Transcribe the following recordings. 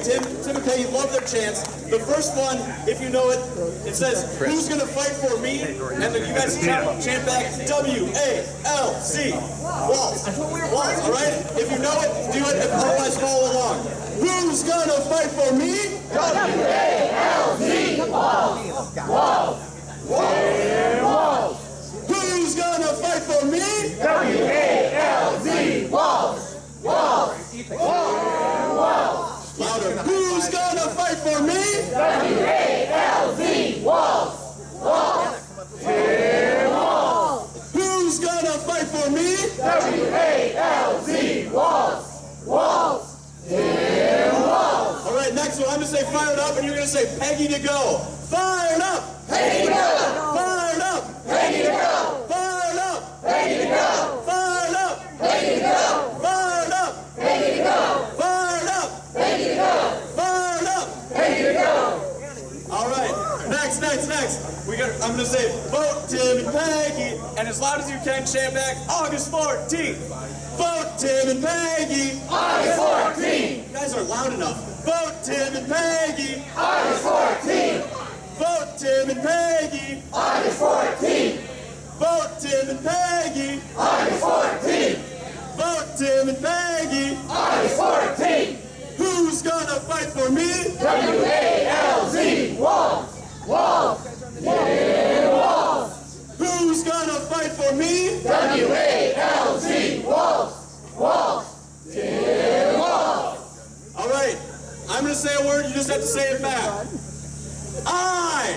Tim and Peggy love their chants. The first one, if you know it, it says, "Who's gonna fight for me?" And then you guys chant back, W-A-L-Z. Walz. Walz, all right? If you know it, do it. If otherwise, follow along. Who's gonna fight for me? W-A-L-Z. Walz. Walz. Walz. Who's gonna fight for me? W-A-L-Z. Walz. Walz. Walz. Louder. Who's gonna fight for me? W-A-L-Z. Walz. Walz. Walz. Who's gonna fight for me? W-A-L-Z. Walz. Walz. Walz. All right, next one. I'm gonna say fired up, and you're gonna say Peggy to go. Fired up. Peggy to go. Fired up. Peggy to go. Fired up. Peggy to go. Fired up. Peggy to go. Fired up. Peggy to go. Fired up. Peggy to go. Fired up. Peggy to go. All right. Next. I'm gonna say vote Tim and Peggy, and as loud as you can, chant back. August 14th. Vote Tim and Peggy. August 14th. You guys aren't loud enough. Vote Tim and Peggy. August 14th. Vote Tim and Peggy. August 14th. Vote Tim and Peggy. August 14th. Vote Tim and Peggy. August 14th. Who's gonna fight for me? W-A-L-Z. Walz. Walz. Walz. Who's gonna fight for me? W-A-L-Z. Walz. Walz. Walz. All right. I'm gonna say a word. You just have to say it back. I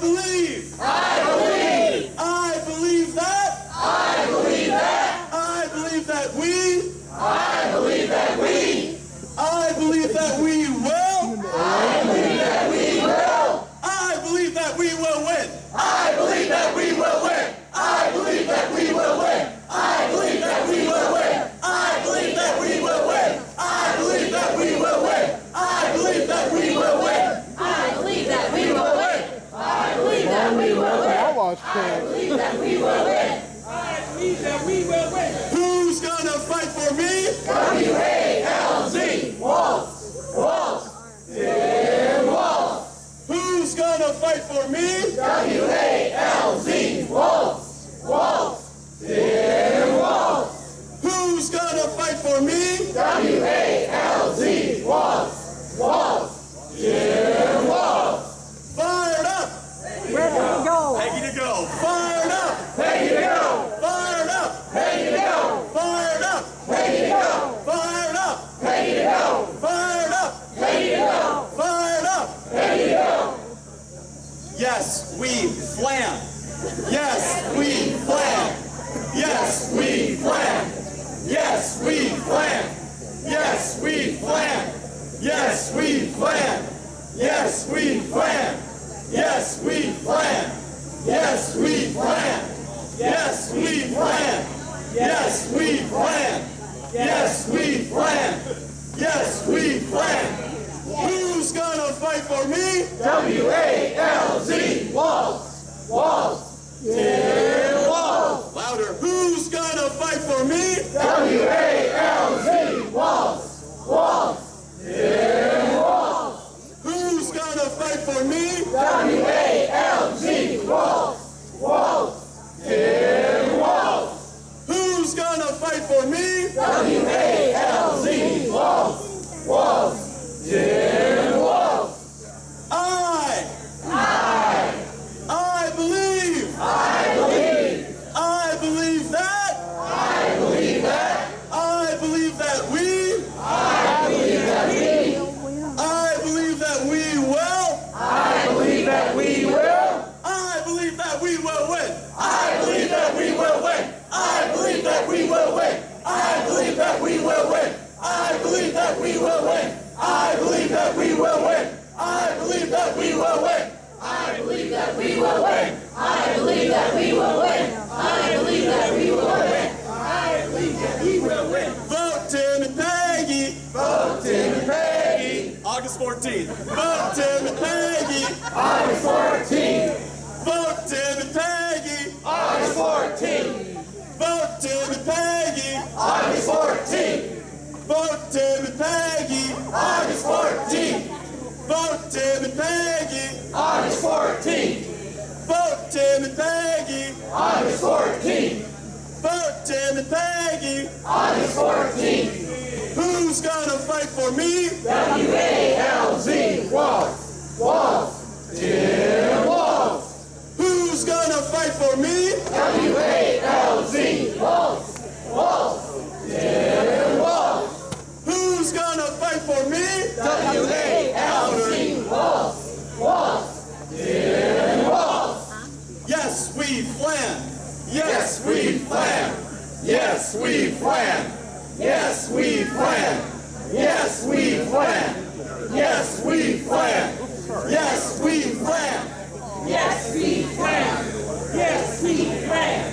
believe. I believe. I believe that. I believe that. I believe that we. I believe that we. I believe that we will. I believe that we will. I believe that we will win. I believe that we will win. I believe that we will win. I believe that we will win. I believe that we will win. I believe that we will win. I believe that we will win. I believe that we will win. I believe that we will win. I believe that we will win. I believe that we will win. Who's gonna fight for me? W-A-L-Z. Walz. Walz. Walz. Who's gonna fight for me? W-A-L-Z. Walz. Walz. Walz. Who's gonna fight for me? W-A-L-Z. Walz. Walz. Walz. Fired up. Ready to go. Peggy to go. Fired up. Peggy to go. Fired up. Peggy to go. Fired up. Peggy to go. Fired up. Peggy to go. Fired up. Peggy to go. Fired up. Peggy to go. Yes, we flam. Yes, we flam. Yes, we flam. Yes, we flam. Yes, we flam. Yes, we flam. Yes, we flam. Yes, we flam. Yes, we flam. Yes, we flam. Yes, we flam. Yes, we flam. Yes, we flam. Who's gonna fight for me? W-A-L-Z. Walz. Walz. Walz. Louder. Who's gonna fight for me? W-A-L-Z. Walz. Walz. Walz. Who's gonna fight for me? W-A-L-Z. Walz. Walz. Walz. Who's gonna fight for me? W-A-L-Z. Walz. Walz. Walz. I believe. I believe. I believe that. I believe that. I believe that we. I believe that we. I believe that we will. I believe that we will. I believe that we will win. I believe that we will win. I believe that we will win. I believe that we will win. I believe that we will win. I believe that we will win. I believe that we will win. I believe that we will win. I believe that we will win. I believe that we will win. I believe that we will win. Vote Tim and Peggy. Vote Tim and Peggy. August 14th. Vote Tim and Peggy. August 14th. Vote Tim and Peggy. August 14th. Vote Tim and Peggy. August 14th. Vote Tim and Peggy. 14. Vote Tim and Peggy. August 14. Vote Tim and Peggy. August 14. Who's gonna fight for me? W-A-L-Z. Walz. Walz. Tim Walz. Who's gonna fight for me? W-A-L-Z. Walz. Walz. Tim Walz. Who's gonna fight for me? W-A-L-Z. Walz. Walz. Tim Walz. Yes, we plan. Yes, we plan. Yes, we plan. Yes, we plan. Yes, we plan. Yes, we plan. Yes, we plan. Yes, we plan. Yes, we plan.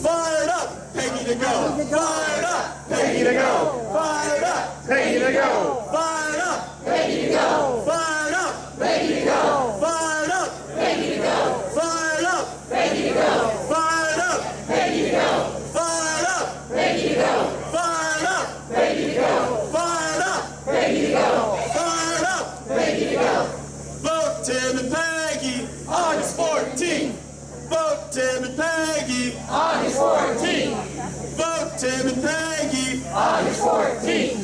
Fired up, Peggy to go. Fired up, Peggy to go. fired up, Peggy to go. fired up, Peggy to go. fired up, Peggy to go. fired up, Peggy to go. fired up, Peggy to go. fired up, Peggy to go. fired up, Peggy to go. fired up, Peggy to go. fired up, Peggy to go. fired up. Peggy to go. Vote Tim and Peggy. August 14th. Vote Tim and Peggy. August 14. Vote Tim and Peggy. August 14.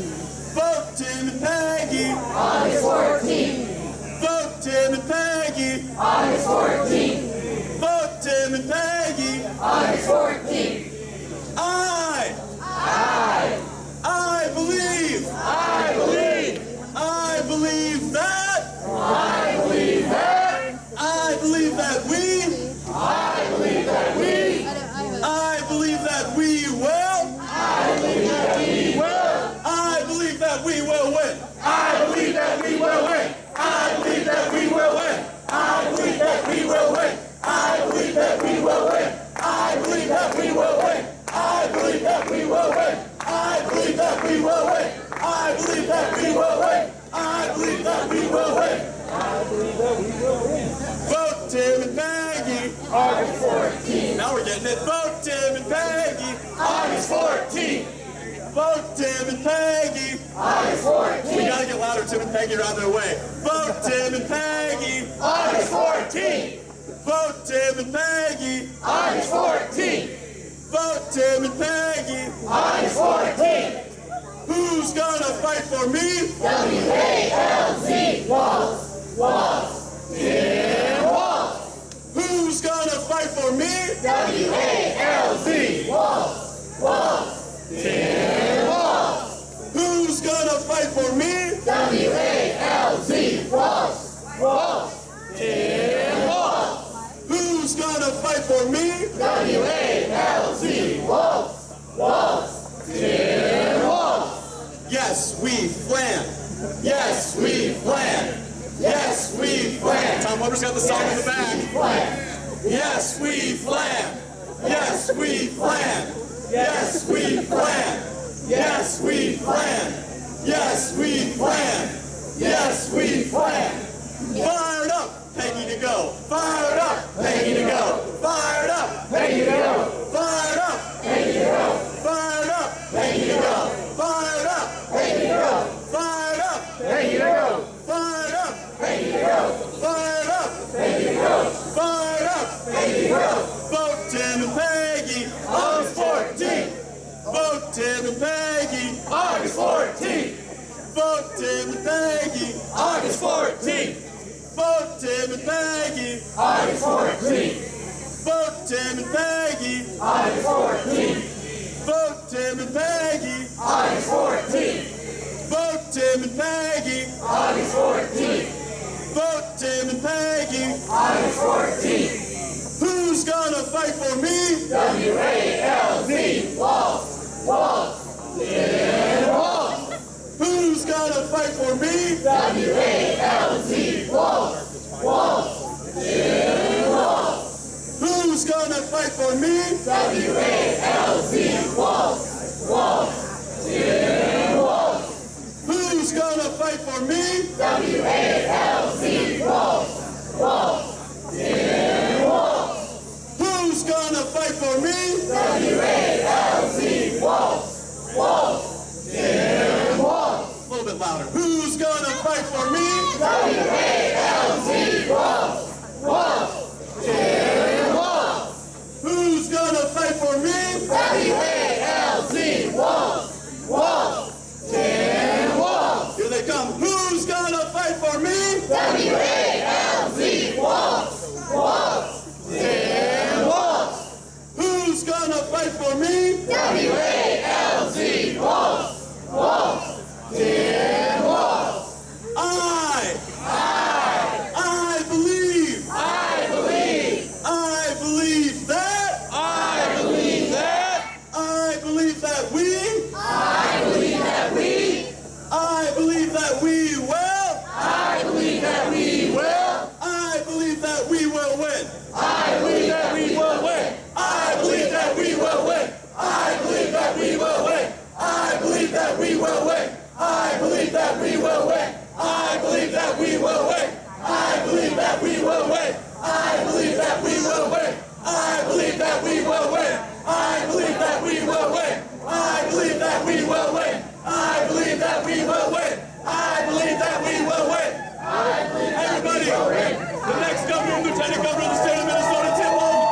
Vote Tim and Peggy. August 14. Vote Tim and Peggy. August 14. Vote Tim and Peggy. August 14. I believe. I believe. I believe that. I believe that. I believe that we. I believe that we. I believe that we will. I believe that we will. I believe that we will win. I believe that we will win. I believe that we will win. I believe that we will win. I believe that we will win. I believe that we will win. I believe that we will win. I believe that we will win. I believe that we will win. I believe that we will win. Vote Tim and Peggy. August 14. Now we're getting it. Vote Tim and Peggy. August 14. Vote Tim and Peggy. August We 14. gotta get louder. Tim and Peggy are on their way. Vote Tim and Peggy. August 14. Vote Tim and Peggy. August 14. Vote Tim and Peggy. August 14. Who's gonna fight for me? W-A-L-Z. Walz. Walz. Tim Walz. Who's gonna fight for me? W-A-L-Z. Walz. Walz. Tim Walz. Who's gonna fight for me? W-A-L-Z. Walz. Walz. Tim Walz. Who's gonna fight for me? W-A-L-Z. Walz. Walz. Tim Walz. Yes, we plan. Yes, we plan. Yes, we plan. Tom Weber's got the song in the back. Plan. Yes, we plan. Yes, we plan. Yes, we plan. Yes, we plan. Yes, we plan. Yes, we plan. Fired up, Peggy to go. Fired up, Peggy to go. Fired up, Peggy to go. fired up, Peggy to go. fired up, Peggy to go. fired up, Peggy to go. fired up, Peggy to go. fired up, Peggy to go. fired up, Peggy to go. fired up. Peggy to go. Vote Tim and Peggy. August 14. Vote Tim and Peggy. August 14. Vote Tim and Peggy. August 14. Vote Tim and Peggy. August 14. Vote Tim and Peggy. August 14. Vote Tim and Peggy. August 14. Vote Tim and Peggy. August 14. Vote Tim and Peggy. August 14. Who's gonna fight for me? W-A-L-Z. Walz. Walz. Tim Walz. Who's gonna fight for me? W-A-L-Z. Walz. Walz. Tim Walz. Who's gonna fight for me? W-A-L-Z. Walz. Walz. Tim Walz. Who's gonna fight for me? W-A-L-Z. Walz. Walz. Tim Walz. Who's gonna fight for me? W-A-L-Z. Walz. Walz. Tim Walz. A little bit louder. Who's gonna fight for me? W-A-L-Z. Walz. Walz. that we will. I believe that we will. I believe that we will win. I believe that we will win. I believe that we will win. I believe that we will win. I believe that we will win. I believe that we will win. I believe that we will win. I believe that we will win. I believe that we will win. I believe that we will win. I believe that we will win. I believe that we will win. I believe that we will win. I believe that we will win. Everybody, the next governor, lieutenant governor of the state of Minnesota, Tim Walz.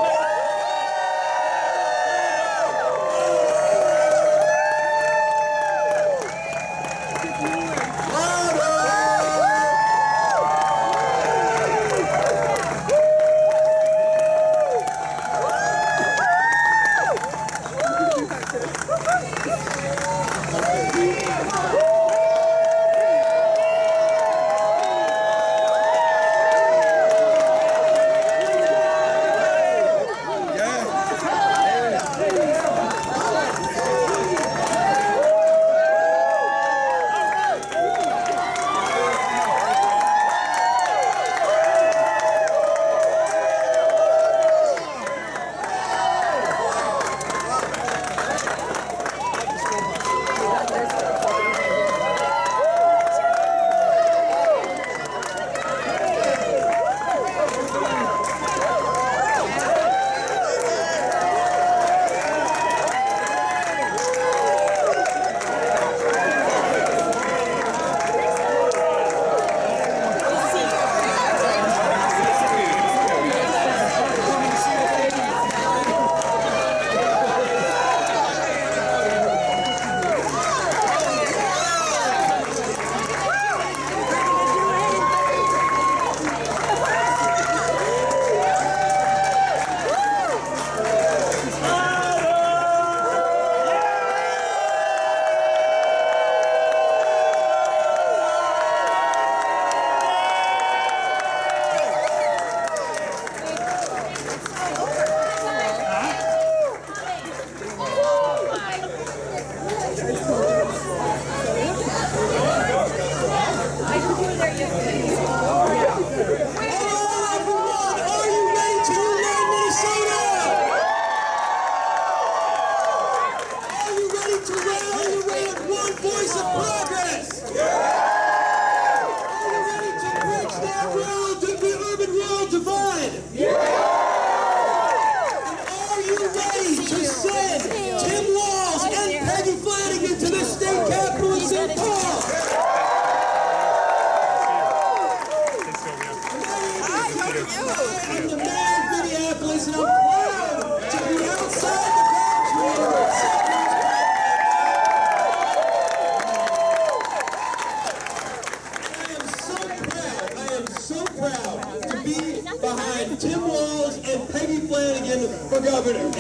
Tim Walz and Peggy Flanagan for governor.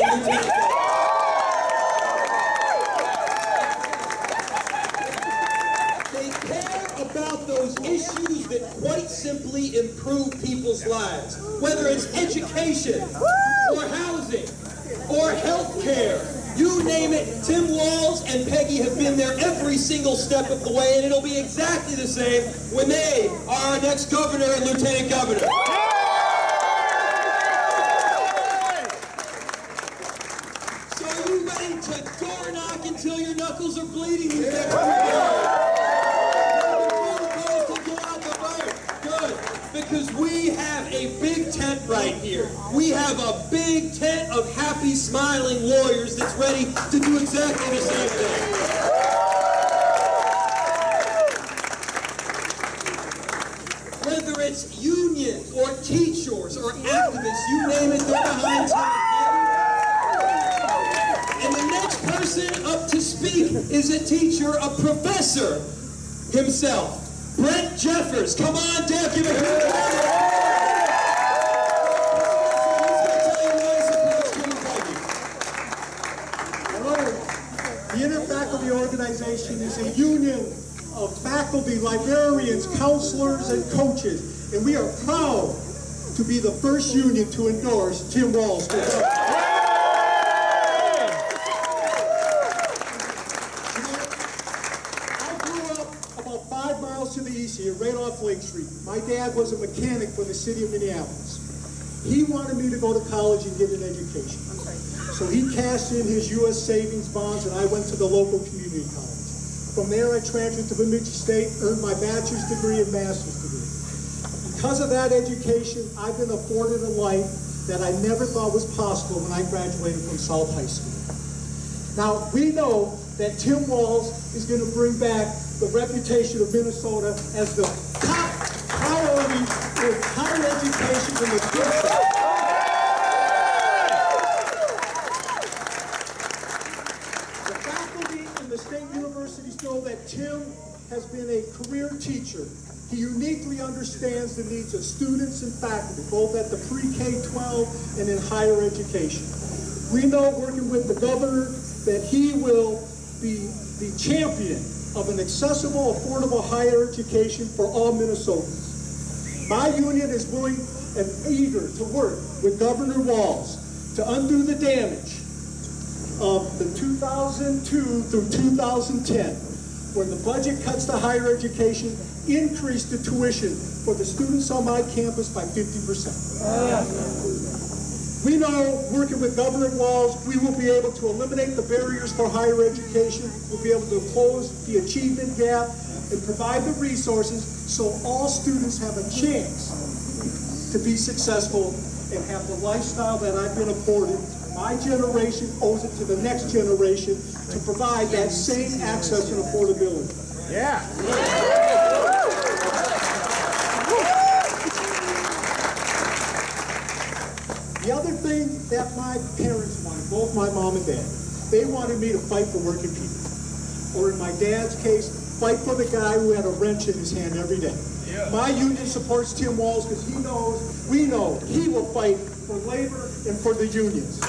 They care about those issues that quite simply improve people's lives, whether it's education, or housing, or health care. You name it, Tim Walz and Peggy have been there every single step of the way, and it'll be exactly the same when they are our next governor and lieutenant governor. So are you ready to door knock until your knuckles are bleeding? Good, because we have a big tent right here. We have a big tent of happy, smiling warriors that's ready to do exactly the same thing. Whether it's unions or teachers or activists, you name it, they're behind And the next person up to speak is a teacher, a professor himself, Brent Jeffers. Come on, Deb, give it a hand. The Interfaculty Organization is a union of faculty, librarians, counselors, and coaches, and we are proud to be the first union to endorse Tim Walz. I grew up about 5 miles to the east here, right off Lake Street. My dad was a mechanic for the city of Minneapolis. He wanted me to go to college and get an education. So he cashed in his U.S. savings bonds, and I went to the local community college. From there, I transferred to Bemidji State, earned my bachelor's degree and master's degree. Because of that education, I've been afforded a life that I never thought was possible when I graduated from South High School. Now, we know that Tim Walz is going to bring back the reputation of Minnesota as the top priority for higher education in the country. The faculty in the state universities know that Tim has been a career teacher. He uniquely understands the needs of students and faculty, both at the pre-K-12 and in higher education. We know, working with the governor, that he will be the champion of an accessible, affordable higher education for all Minnesotans. My union is willing and eager to work with Governor Walz to undo the damage of the 2002 through 2010, where the budget cuts to higher education increased the tuition for the students on my campus by 50%. We know, working with Governor Walz, we will be able to eliminate the barriers for higher education. We'll be able to close the achievement gap and provide the resources so all students have a chance to be successful and have the lifestyle that I've been afforded. My generation owes it to the next generation to provide that same access and affordability. Yeah. The other thing that my parents wanted, both my mom and dad, they wanted me to fight for working people. Or in my dad's case, fight for the guy who had a wrench in his hand every day. Yeah. My union supports Tim Walz because he knows, we know, he will fight for labor and for the unions. The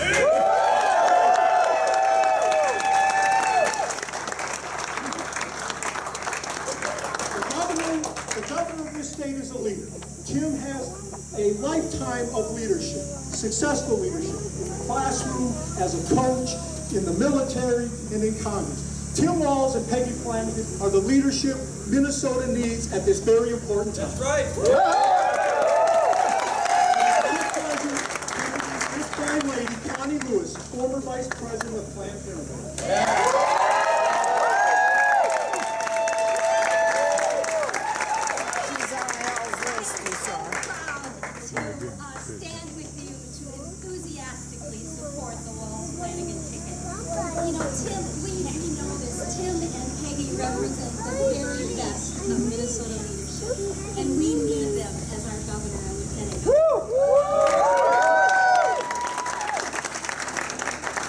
governor of this state is a leader. Tim has a lifetime of leadership, successful leadership, in the classroom, as a coach, in the military, and in Congress. Tim Walz and Peggy Flanagan are the leadership Minnesota needs at this very important time. That's right. This fine lady, Connie Lewis, former vice president of Planned Parenthood. Stand with you to enthusiastically support the Walz Flanagan ticket. You know, Tim, we know this. Tim and Peggy represent the very best of Minnesota leadership, and we need them as our governor and lieutenant governor.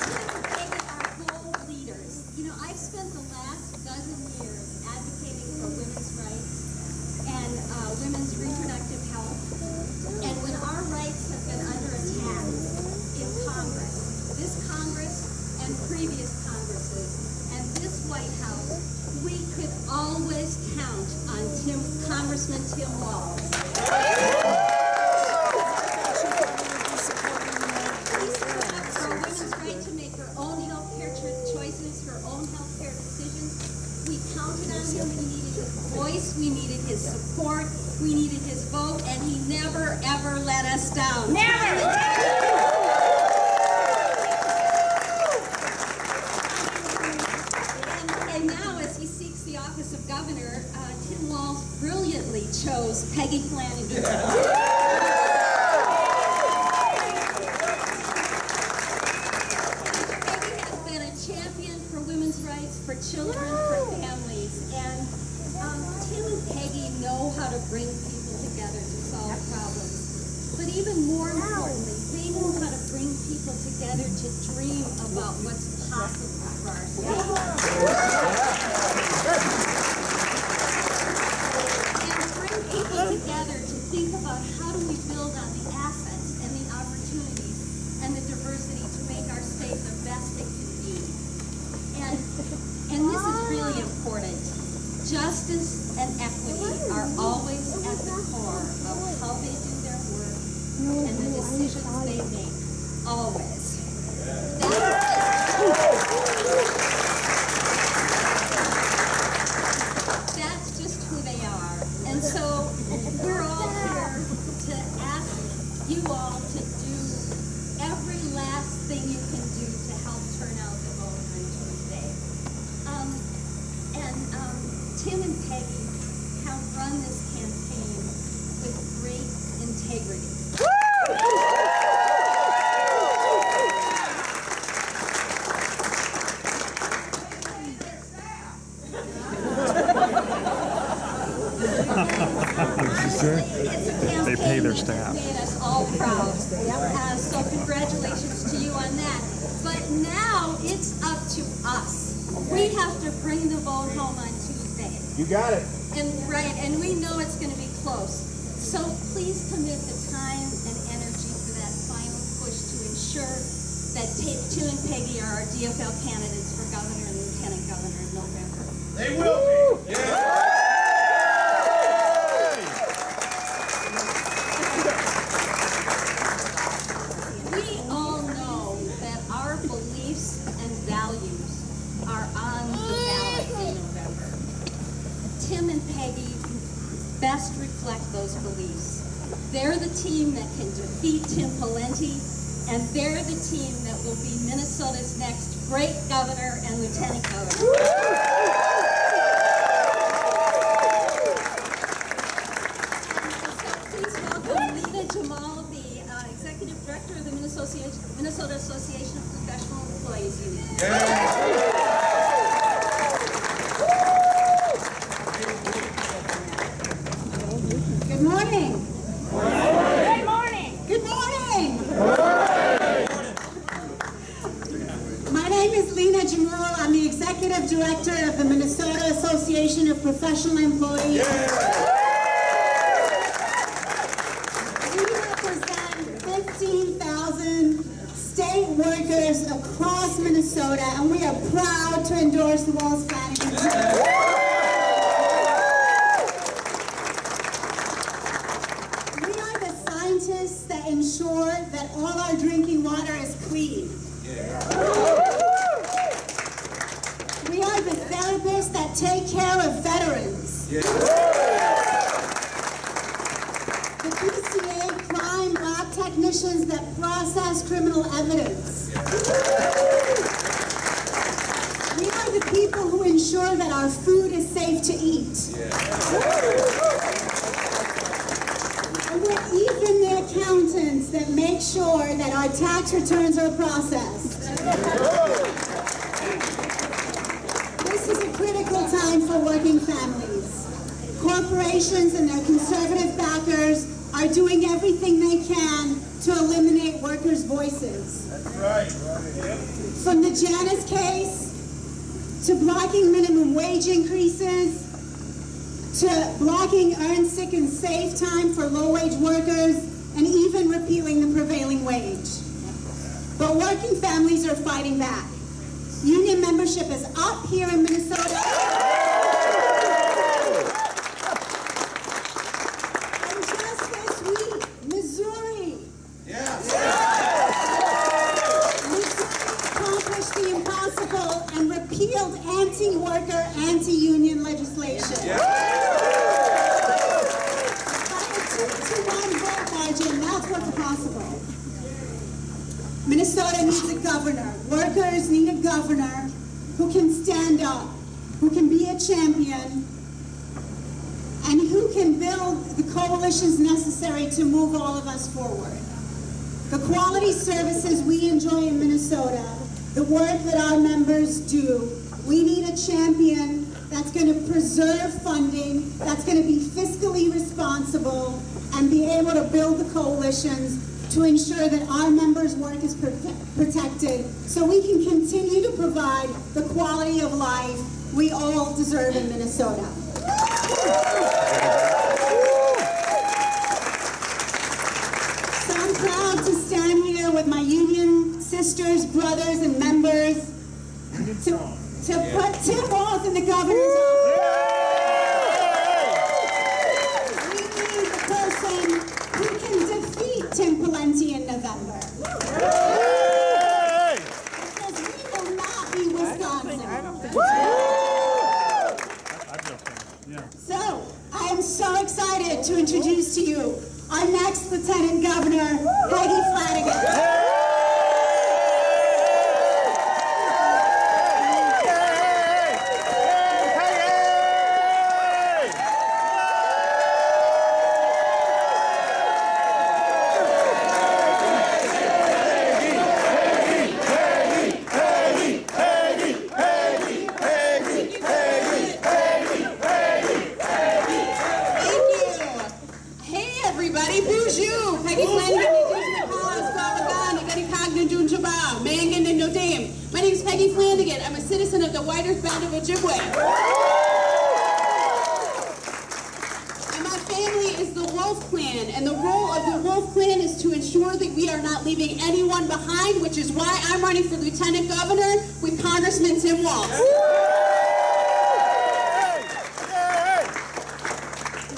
Tim and Peggy are bold leaders. You know, I've spent the last dozen years advocating for women's rights and women's reproductive health. And when our rights have been under attack in Congress, this Congress and previous Congresses, and this White House, we could always count on Congressman Tim Walz. He stood up for a woman's right to make her own health care choices, her own health care decisions. We counted on him. We needed his voice. We needed his support. We needed his vote, and he never, ever let us down. Never! And now, as he seeks the office of governor, Tim Walz brilliantly chose Peggy Flanagan. Peggy has been a champion for women's rights, for children, for families, and Tim and Peggy know how to bring people together to solve problems. But even more importantly, they know how to bring people together to dream about what's possible for our state. And bring people together to think about how do we build on the assets and the opportunities and the diversity to make our state the best it can be. And this is really important. Justice and equity are always at the core of how they do their work and the decisions they make. Always. That's just who run this campaign with great integrity. They pay their staff. Made us all proud. So congratulations to you on that. But now it's up to us. We have to bring the vote home on Tuesday. You got it. And we know it's going to be close. So please commit the time and energy for that final push to ensure that Pt1 and Peggy are our DFL candidates for governor and lieutenant governor in November. They will be. We all know that our beliefs and values are on the ballot in November. Tim and Peggy best reflect those beliefs. They're the team that can defeat Tim Pawlenty, and they're the team that will be Minnesota's next great governor and lieutenant governor. Please welcome Lena Jamal, the Executive Director of the Minnesota Association of Professional Employees Union. Good morning. Good morning. Good morning. My name is Lena Jamal. I'm the Executive Director of the Minnesota Association of Professional Employees. We represent 15,000 state workers across Minnesota, and we are proud to endorse the Walz Flanagan. That ensure that all our drinking water is clean. We are the therapists that take care of veterans. The PCA crime lab technicians that process criminal evidence. We are the people who ensure that our food is safe to eat. And we're even the accountants that make sure that our tax returns are processed. This is a critical time for working families. Corporations and their conservative backers are doing everything they can to eliminate workers' voices. That's right. From the Janus case, to blocking minimum wage increases, to blocking earned sick and safe time for low-wage workers, and even repealing the prevailing wage. But working families are fighting back. Union membership is up here in Minnesota. And just this week, Missouri. Missouri accomplished the impossible and repealed anti-worker, anti-union legislation. That's what's possible. Minnesota needs a governor. Workers need a governor who can stand up, who can be a champion, and who can build the coalitions necessary to move all of us forward. The quality services we enjoy in Minnesota, the work that our members do, we need a champion that's going to preserve funding, that's going to be fiscally responsible, and be able to build the coalitions to ensure that our members' work is protected so we can continue to provide the quality of life we all deserve in Minnesota. So I'm proud to stand here with my union sisters, brothers, and members to put Tim Walz in the governor's office. We need the person who can defeat Tim Pawlenty in November. Because we will not be Wisconsin. So, I am so excited to introduce to you our next Lieutenant Governor, Peggy Flanagan. White Earth Band of Ojibwe. And my family is the Wolf Clan, and the role of the Wolf Clan is to ensure that we are not leaving anyone behind, which is why I'm running for Lieutenant Governor with Congressman Tim Walz.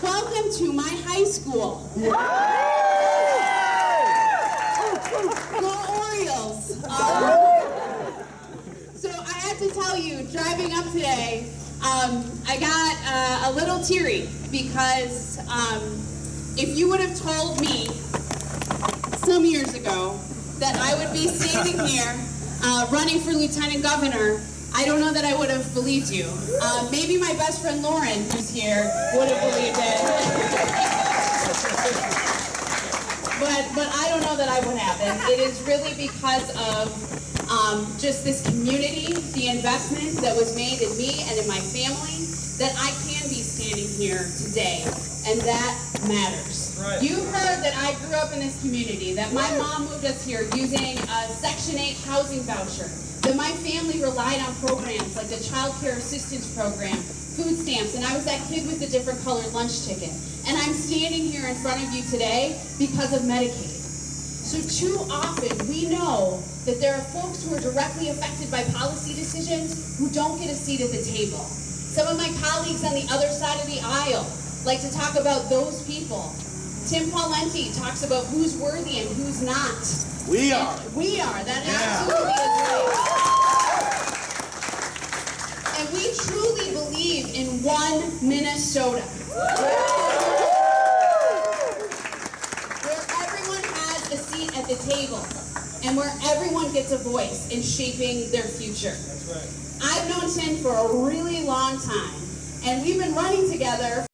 Welcome to my high school. Go Orioles. So I have to tell you, driving up today, I got a little teary because if you would have told me some years ago that I would be standing here running for Lieutenant Governor, I don't know that I would have believed you. Maybe my best friend Lauren, who's here, would have believed it. But I don't know that I would have. And it is really because of just this community, the investment that was made in me and in my family, that I can be standing here today. And that matters. Right. You heard that I grew up in this community, that my mom moved us here using a Section 8 housing voucher, that my family relied on programs like the Child Care Assistance Program, food stamps, and I was that kid with the different colored lunch ticket. And I'm standing here in front of you today because of Medicaid. So too often we know that there are folks who are directly affected by policy decisions who don't get a seat at the table. Some of my colleagues on the other side of the aisle like to talk about those people. Tim Pawlenty talks about who's worthy and who's not. We are. We are. That absolutely is right. And we truly believe in one Minnesota. Where everyone has a seat at the table and where everyone gets a voice in shaping their future. That's right. I've known Tim for a really long time, and we've been running together